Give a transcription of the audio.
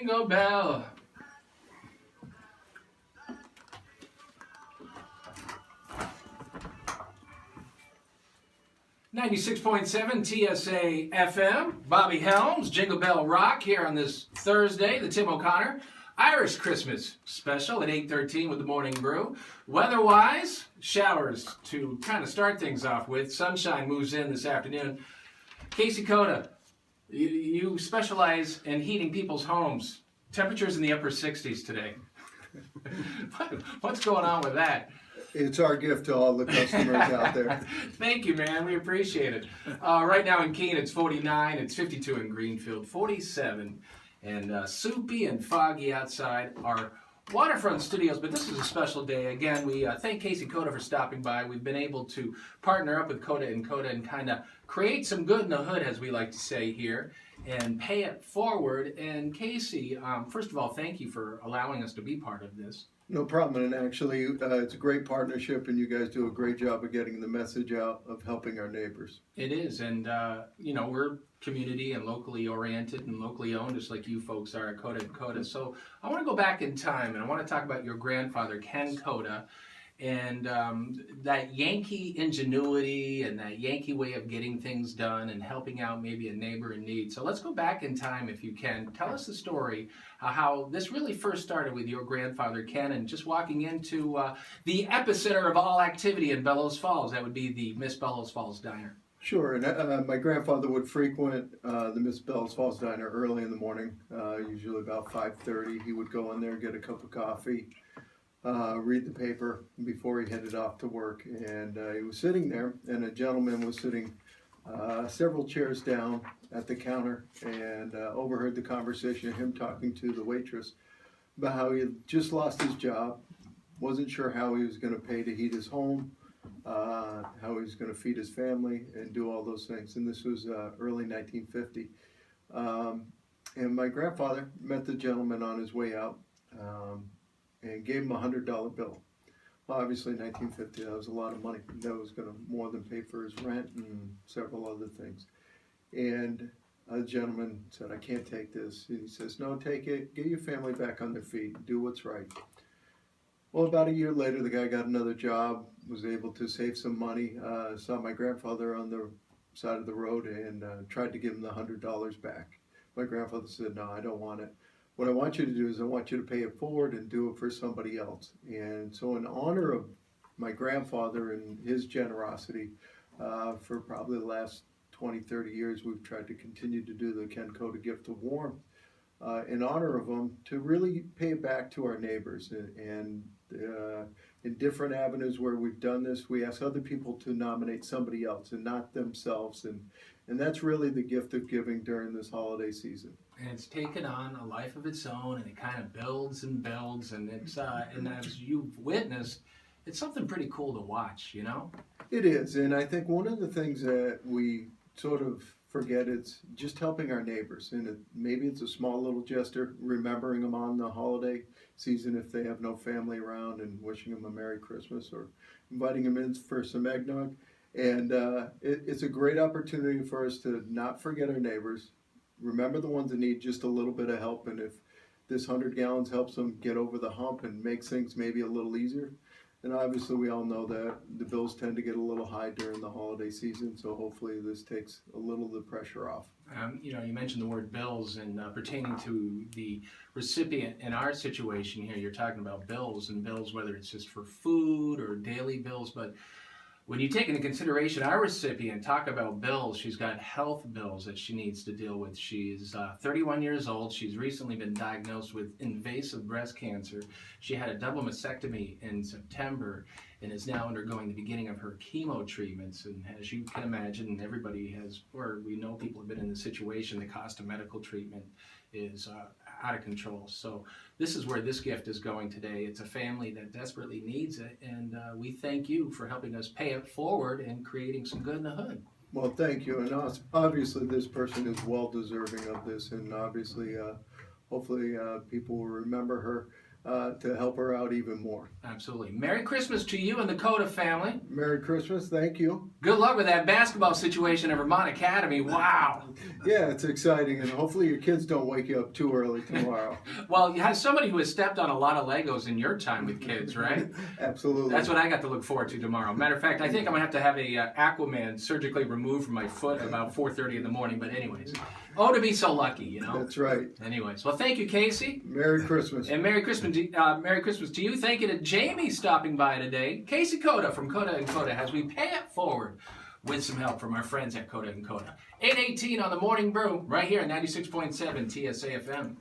Jingle Bell. .7 TSA FM. Bobby Helms, Jingle Bell Rock here on this Thursday, the Tim O'Connor Irish Christmas special at 8:13 with the Morning Brew. Weather-wise, showers to kind of start things off with. Sunshine moves in this afternoon. Casey Cota, you specialize in heating people's homes. Temperatures in the upper 60s today. What's going on with that? It's our gift to all the customers out there. Thank you, man. We appreciate it. Right now in Keene, it's 49. It's 52 in Greenfield, 47. And soupy and foggy outside our waterfront studios. But this is a special day. Again, we thank Casey Cota for stopping by. We've been able to partner up with Cota and kind of create some good in the hood, as we like to say here, and pay it forward. And Casey, first of all, thank you for allowing us to be part of this. No problem, and actually it's a great partnership, and you guys do a great job of getting the message out of helping our neighbors. It is, and we're community and locally oriented and locally owned, just like you folks are at Cota. So I want to go back in time, and I want to talk about your grandfather, Ken Cota, and that Yankee ingenuity and that Yankee way of getting things done and helping out maybe a neighbor in need. So let's go back in time, if you can. Tell us the story, how this really first started with your grandfather, Ken, and just walking into the epicenter of all activity in Bellows Falls. That would be the Miss Bellows Falls Diner. Sure, and my grandfather would frequent the Miss Bellows Falls Diner early in the morning, usually about 5:30. He would go in there, get a cup of coffee, read the paper before he headed off to work, and he was sitting there, and a gentleman was sitting several chairs down at the counter, and overheard the conversation of him talking to the waitress about how he had just lost his job, wasn't sure how he was going to pay to heat his home, how he was going to feed his family and do all those things. And this was early 1950. And my grandfather met the gentleman on his way out, and gave him a $100 bill. Well, obviously, 1950, that was a lot of money. That was going to more than pay for his rent and several other things. And the gentleman said, "I can't take this." He says, "No, take it. Get your family back on their feet. Do what's right." Well, about a year later, the guy got another job, was able to save some money, saw my grandfather on the side of the road, and tried to give him the $100 back. My grandfather said, "No, I don't want it. What I want you to do is I want you to pay it forward and do it for somebody else." And so in honor of my grandfather and his generosity, for probably the last 20, 30 years, we've tried to continue to do the Ken Cota Gift of Warmth in honor of him, to really pay it back to our neighbors. And in different avenues where we've done this, we ask other people to nominate somebody else and not themselves. And that's really the gift of giving during this holiday season. And it's taken on a life of its own, and it kind of builds and builds, and it's and as you've witnessed, it's something pretty cool to watch, you know? It is, and I think one of the things that we sort of forget is just helping our neighbors, and maybe it's a small little gesture, remembering them on the holiday season if they have no family around, and wishing them a Merry Christmas, or inviting them in for some eggnog. And it's a great opportunity for us to not forget our neighbors, remember the ones that need just a little bit of help, and if this 100 gallons helps them get over the hump and makes things maybe a little easier. And obviously we all know that the bills tend to get a little high during the holiday season, so hopefully this takes a little of the pressure off. You mentioned the word bills, and pertaining to the recipient in our situation here, you're talking about bills, and bills, whether it's just for food or daily bills, but when you take into consideration our recipient, talk about bills, she's got health bills that she needs to deal with. She's 31 years old. She's recently been diagnosed with invasive breast cancer. She had a double mastectomy in September and is now undergoing the beginning of her chemo treatments. And as you can imagine, everybody has, or we know people have been in this situation, the cost of medical treatment is out of control. So this is where this gift is going today. It's a family that desperately needs it, and we thank you for helping us pay it forward and creating some good in the hood. Well, thank you, and obviously this person is well deserving of this, and obviously hopefully people will remember her to help her out even more. Absolutely. Merry Christmas to you and the Cota family. Merry Christmas. Thank you. Good luck with that basketball situation at Vermont Academy. Wow. Yeah, it's exciting, and hopefully your kids don't wake you up too early tomorrow. Well, you have somebody who has stepped on a lot of Legos in your time with kids, right? Absolutely. That's what I got to look forward to tomorrow. Matter of fact, I think I'm going to have a Aquaman surgically removed from my foot at about 4:30 in the morning. But anyways, oh, to be so lucky, you know. That's right. Anyways, well, thank you, Casey. Merry Christmas. And Merry Christmas to you. Thank you to Jamie stopping by today. Casey Cota from Cota and Cota as we pay it forward with some help from our friends at Cota and Cota. 8:18 on the Morning Brew right here at 96.7 TSA FM.